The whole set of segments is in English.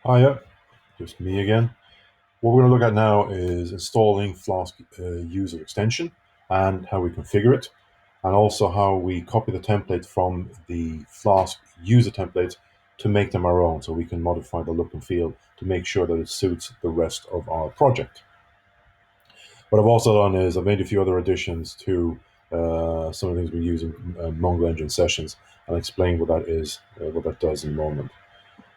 Hiya, just me again. What we're going to look at now is installing Flask-User extension and how we configure it, and also how we copy the template from the Flask-User templates to make them our own, so we can modify the look and feel to make sure that it suits the rest of our project. What I've also done is I've made a few other additions to some of the things we use in Mongo Engine sessions, and explain what that is, what that does in a moment.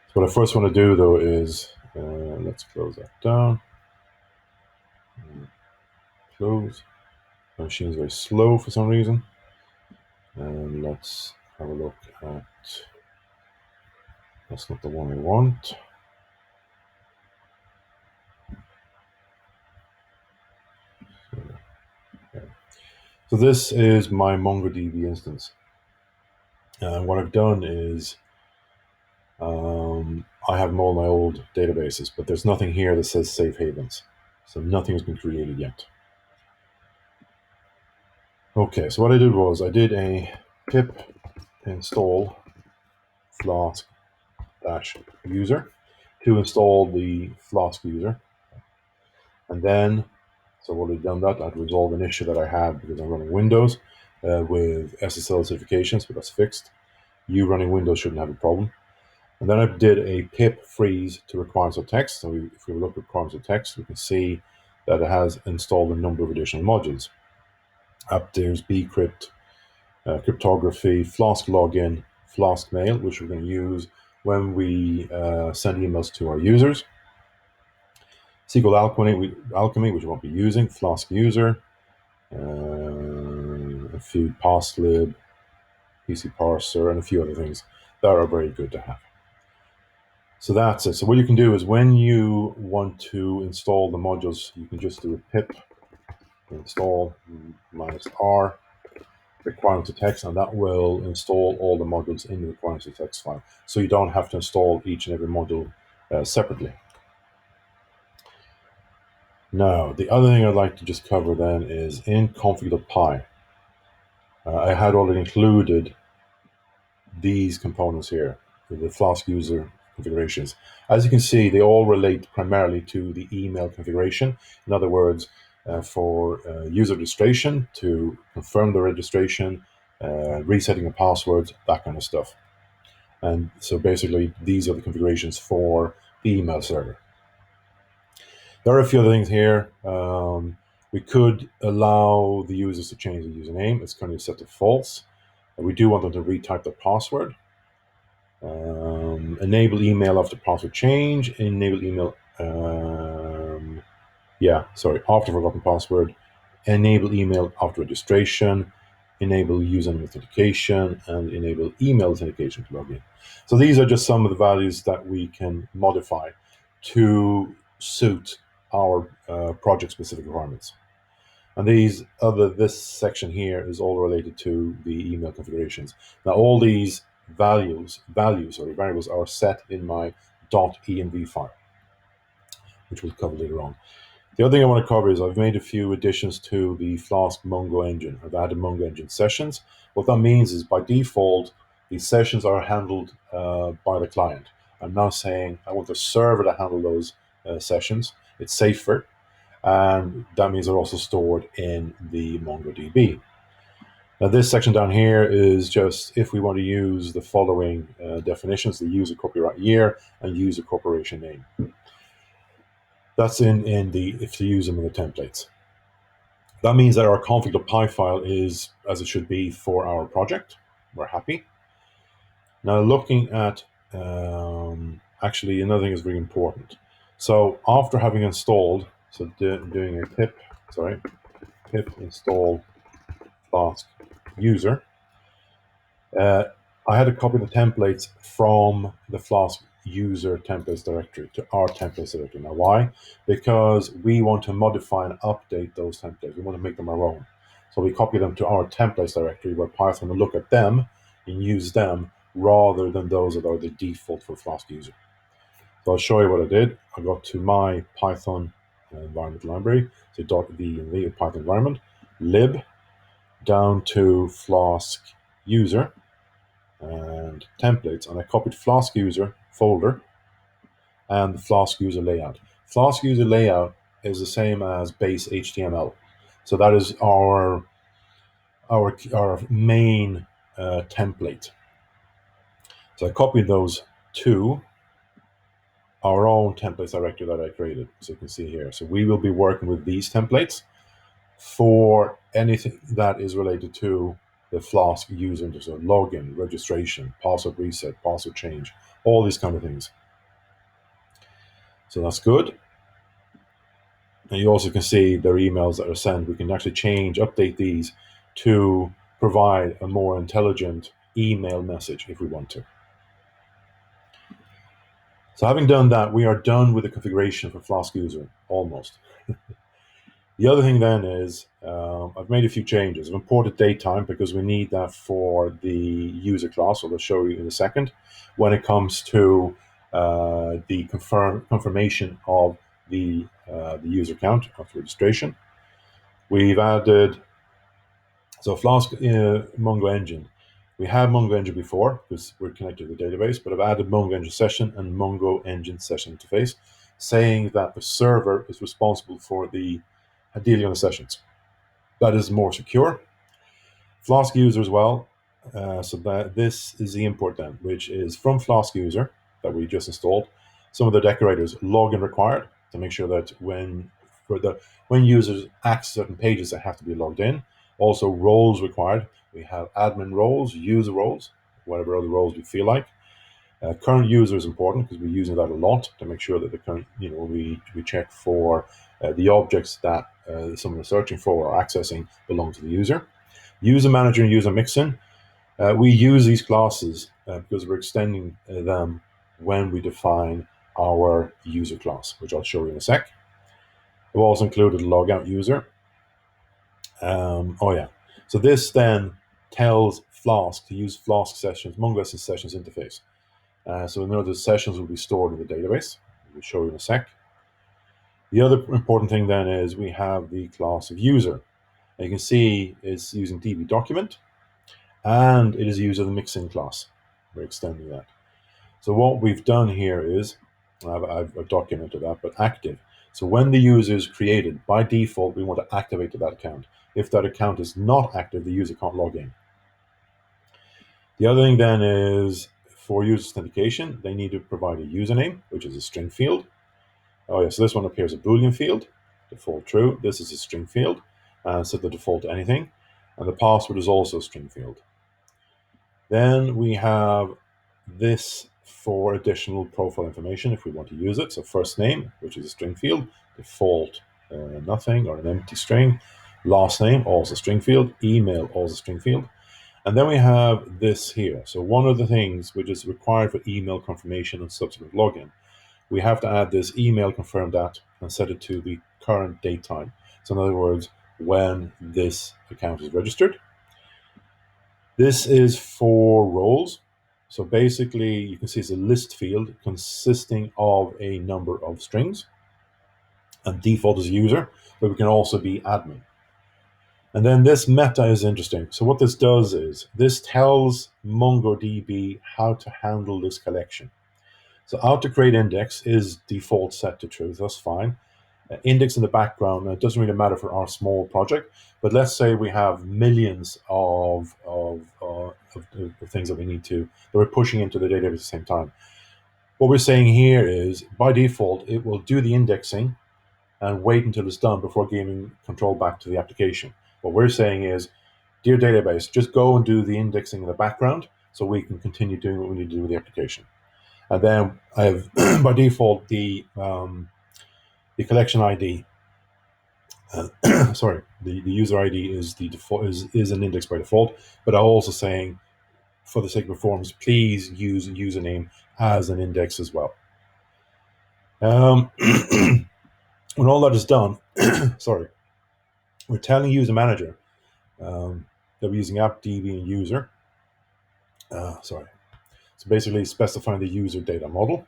So what I first want to do though is, let's close that down. Close. My machine is very slow for some reason. And let's have a look at, that's not the one I want. So this is my MongoDB instance. And what I've done is I have all my old databases, but there's nothing here that says safe havens. So nothing has been created yet. Okay, so what I did was I did a pip install Flask-User to install the Flask-User. And then, so what I've done that, I'd resolve an issue that I had because I'm running Windows with SSL certifications, but that's fixed. You running Windows shouldn't have a problem. And then I did a pip freeze to requirements.txt. So if we look at requirements.txt, we can see that it has installed a number of additional modules. Up there's bcrypt, cryptography, Flask login, Flask mail, which we're going to use when we send emails to our users. SQL Alchemy, which we won't be using, Flask-User, a few passlib, PC parser, and a few other things that are very good to have. So that's it. So what you can do is when you want to install the modules, you can just do a pip install -r requirements.txt, and that will install all the modules in the requirements.txt file. So you don't have to install each and every module separately. Now, the other thing I'd like to just cover then is in config.py. I had already included these components here, the Flask-User configurations. As you can see, they all relate primarily to the email configuration. In other words, for user registration, to confirm the registration, resetting the passwords, that kind of stuff. And so basically, these are the configurations for the email server. There are a few other things here. We could allow the users to change the username. It's currently set to false. We do want them to retype their password. Enable email after password change. Enable email, after forgotten password. Enable email after registration. Enable user authentication, and enable email authentication to log in. So these are just some of the values that we can modify to suit our project-specific requirements. And this section here is all related to the email configurations. Now, all these variables are set in my .env file, which we'll cover later on. The other thing I want to cover is I've made a few additions to the Flask Mongo engine. I've added Mongo engine sessions. What that means is by default, these sessions are handled by the client. I'm now saying I want the server to handle those sessions. It's safer, and that means they're also stored in the MongoDB. Now, this section down here is just if we want to use the following definitions: the user copyright year and user corporation name. That's if you use them in the templates. That means that our config.py file is as it should be for our project. We're happy. Now, looking at actually another thing is really important. So after having installed, doing a pip install Flask-User, I had to copy the templates from the Flask-User templates directory to our templates directory. Now, why? Because we want to modify and update those templates. We want to make them our own. So we copy them to our templates directory where Python will look at them and use them rather than those that are the default for Flask-User. So I'll show you what I did. I got to my Python environment library, so .env Python environment, lib, down to Flask-User, and templates, and I copied Flask-User folder and the Flask-User layout. Flask-User layout is the same as base HTML. So that is our main template. So I copied those to our own templates directory that I created. So you can see here. So we will be working with these templates for anything that is related to the Flask user interface, so login, registration, password reset, password change, all these kind of things. So that's good. And you also can see their emails that are sent. We can actually update these to provide a more intelligent email message if we want to. So having done that, we are done with the configuration for Flask-User, almost. The other thing then is I've made a few changes. I've imported datetime because we need that for the user class, so I'll show you in a second, when it comes to the confirmation of the user account after registration. We've added, so Flask Mongo Engine. We had Mongo Engine before because we're connected to the database, but I've added Mongo Engine Session and Mongo Engine Session Interface, saying that the server is responsible for dealing on the sessions. That is more secure. Flask-User as well. So that this is the import then, which is from Flask-User that we just installed. Some of the decorators, login required, to make sure that when users access certain pages, they have to be logged in. Also, roles required. We have admin roles, user roles, whatever other roles we feel like. Current user is important because we're using that a lot to make sure that the current, we check for the objects that someone is searching for or accessing belong to the user. User manager and user mixin. We use these classes because we're extending them when we define our user class, which I'll show you in a sec. We've also included a logout user. So this then tells Flask to use Flask sessions, Mongo sessions interface. So in order, the sessions will be stored in the database. We'll show you in a sec. The other important thing then is we have the class of user. And you can see it's using DB document, and it is using the mixin class. We're extending that. So what we've done here is, I've documented that, but active. So when the user is created, by default, we want to activate that account. If that account is not active, the user can't log in. The other thing then is, for user authentication, they need to provide a username, which is a string field. So this one appears a Boolean field, default true. This is a string field, set the default to anything. And the password is also a string field. Then we have this for additional profile information if we want to use it. So first name, which is a string field, default nothing or an empty string. Last name, also string field. Email, also string field. And then we have this here. So one of the things which is required for email confirmation and subsequent login, we have to add this email confirm that and set it to the current date time. So in other words, when this account is registered. This is for roles. So basically, you can see it's a list field consisting of a number of strings. And default is user, but we can also be admin. And then this meta is interesting. So what this does is, this tells MongoDB how to handle this collection. So auto create index is default set to true, that's fine. Index in the background, it doesn't really matter for our small project, but let's say we have millions of things that that we're pushing into the database at the same time. What we're saying here is, by default, it will do the indexing and wait until it's done before giving control back to the application. What we're saying is, dear database, just go and do the indexing in the background so we can continue doing what we need to do with the application. And then I have, by default, the collection ID. Sorry, the user ID is the default is an index by default, but I'm also saying, for the sake of performance, please use username as an index as well. When all that is done, sorry, we're telling user manager that we're using appdb and user. So basically specifying the user data model,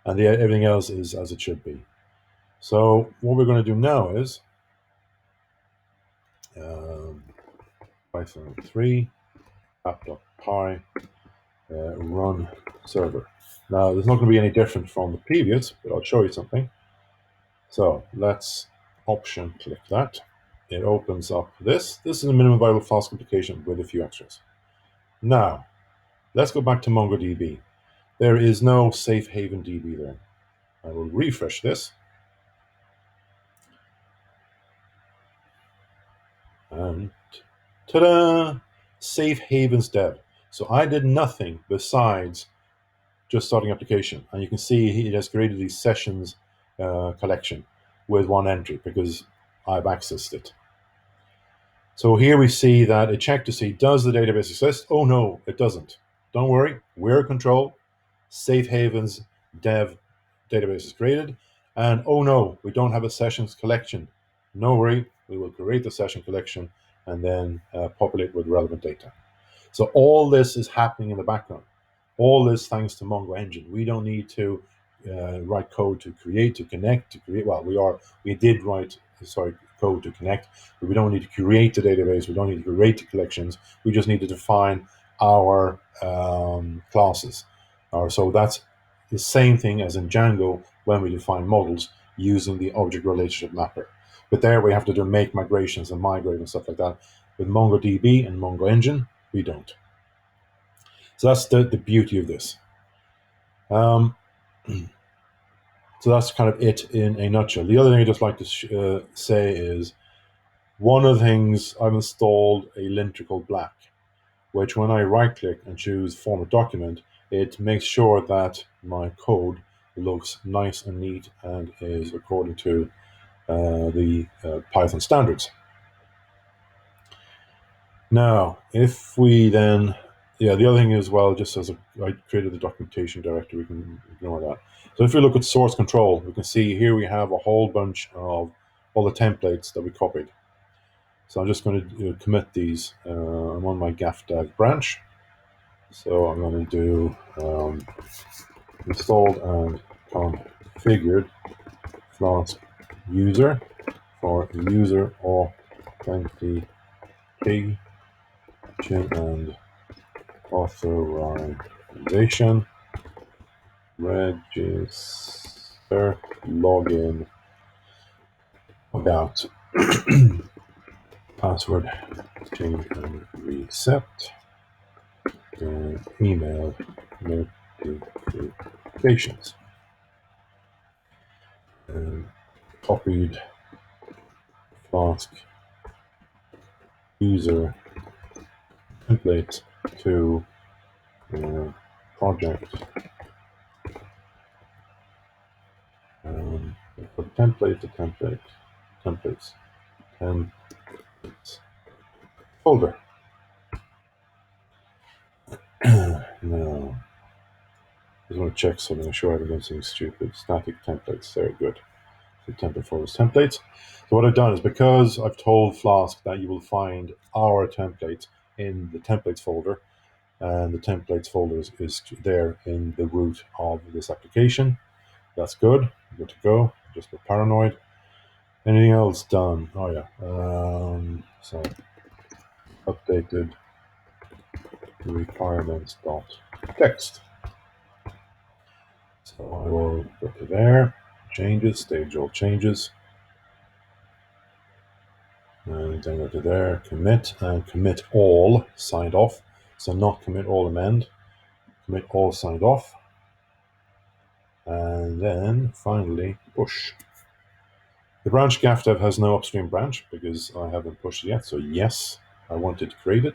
and everything else is as it should be. So what we're going to do now is Python 3 app.py run server. Now, there's not going to be any different from the previous, but I'll show you something. So let's option click that. It opens up this. This is a minimum viable Flask application with a few extras. Now, let's go back to MongoDB. There is no safe haven DB there. I will refresh this. And ta-da! Safe havens dev. So I did nothing besides just starting application. And you can see it has created these sessions collection with one entry because I've accessed it. So here we see that it checked to see, does the database exist? Oh no, it doesn't. Don't worry, we're in control. Safe havens dev database is created. And oh no, we don't have a sessions collection. No worry, we will create the session collection and then populate with relevant data. So all this is happening in the background. All this thanks to Mongo Engine. We don't need to write code to create, to connect, to create. Well, we did write code to connect, but we don't need to create the database. We don't need to create the collections. We just need to define our classes. So that's the same thing as in Django when we define models using the object relationship mapper. But there we have to do make migrations and migrate and stuff like that. With MongoDB and Mongo Engine, we don't. So that's the beauty of this. So that's kind of it in a nutshell. The other thing I just like to say is one of the things I've installed a linter called Black, which when I right click and choose format document, it makes sure that my code looks nice and neat and is according to the Python standards. Now, if we then, the other thing as well, just as I created the documentation directory, we can ignore that. So if we look at source control, we can see here we have a whole bunch of all the templates that we copied. So I'm just going to commit these. I'm on my gaf-dev branch. So I'm going to do installed and configured Flask-User for user authentication and authorization, register, login, about password change and reset, email notifications, copied Flask user template to project. For templates folder. Now, I just want to check something. I'm sure I haven't done something stupid. Static templates, very good. So template folders, templates. So what I've done is because I've told Flask that you will find our templates in the templates folder, and the templates folder is there in the root of this application. That's good. Good to go. Just a bit paranoid. Anything else done? Oh yeah. So updated requirements.txt. So I will go to there, changes, stage all changes, and then go to there, commit, and commit all signed off. So not commit all amend, commit all signed off, and then finally push. The branch gaf-dev has no upstream branch because I haven't pushed it yet. So yes, I wanted to create it.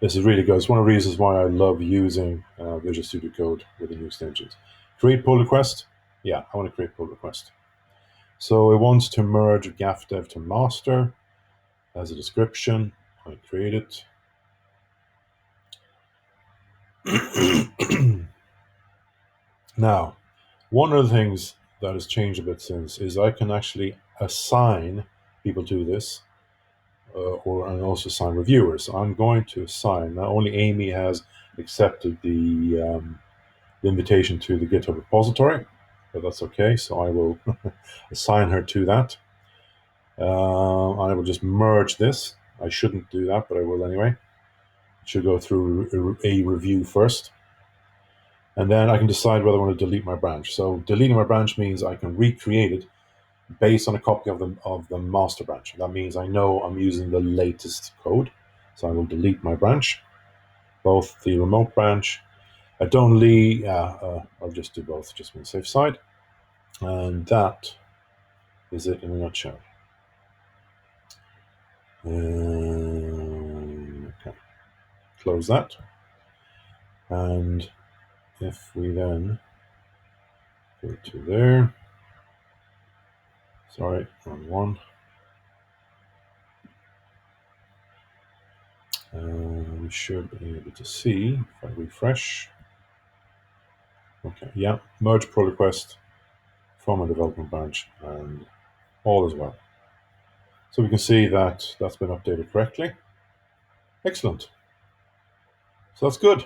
This is really good. It's one of the reasons why I love using Visual Studio Code with the new extensions. Create pull request. Yeah, I want to create pull request. So it wants to merge gaf-dev to master as a description. I create it. Now, one of the things that has changed a bit since is I can actually assign people to this and also assign reviewers. So I'm going to assign, not only Amy has accepted the invitation to the GitHub repository, but that's okay. So I will assign her to that. I will just merge this. I shouldn't do that, but I will anyway. should go through a review first. And then I can decide whether I want to delete my branch. So deleting my branch means I can recreate it based on a copy of the master branch. That means I know I'm using the latest code. So I will delete my branch, both the remote branch. I don't leave. I'll just do both, just on the safe side. And that is it in a nutshell. Okay, close that. And if we then go to there, sorry, wrong one. We should be able to see if I refresh. Okay, yeah, merge pull request from a development branch and all as well. So we can see that that's been updated correctly. Excellent. So that's good.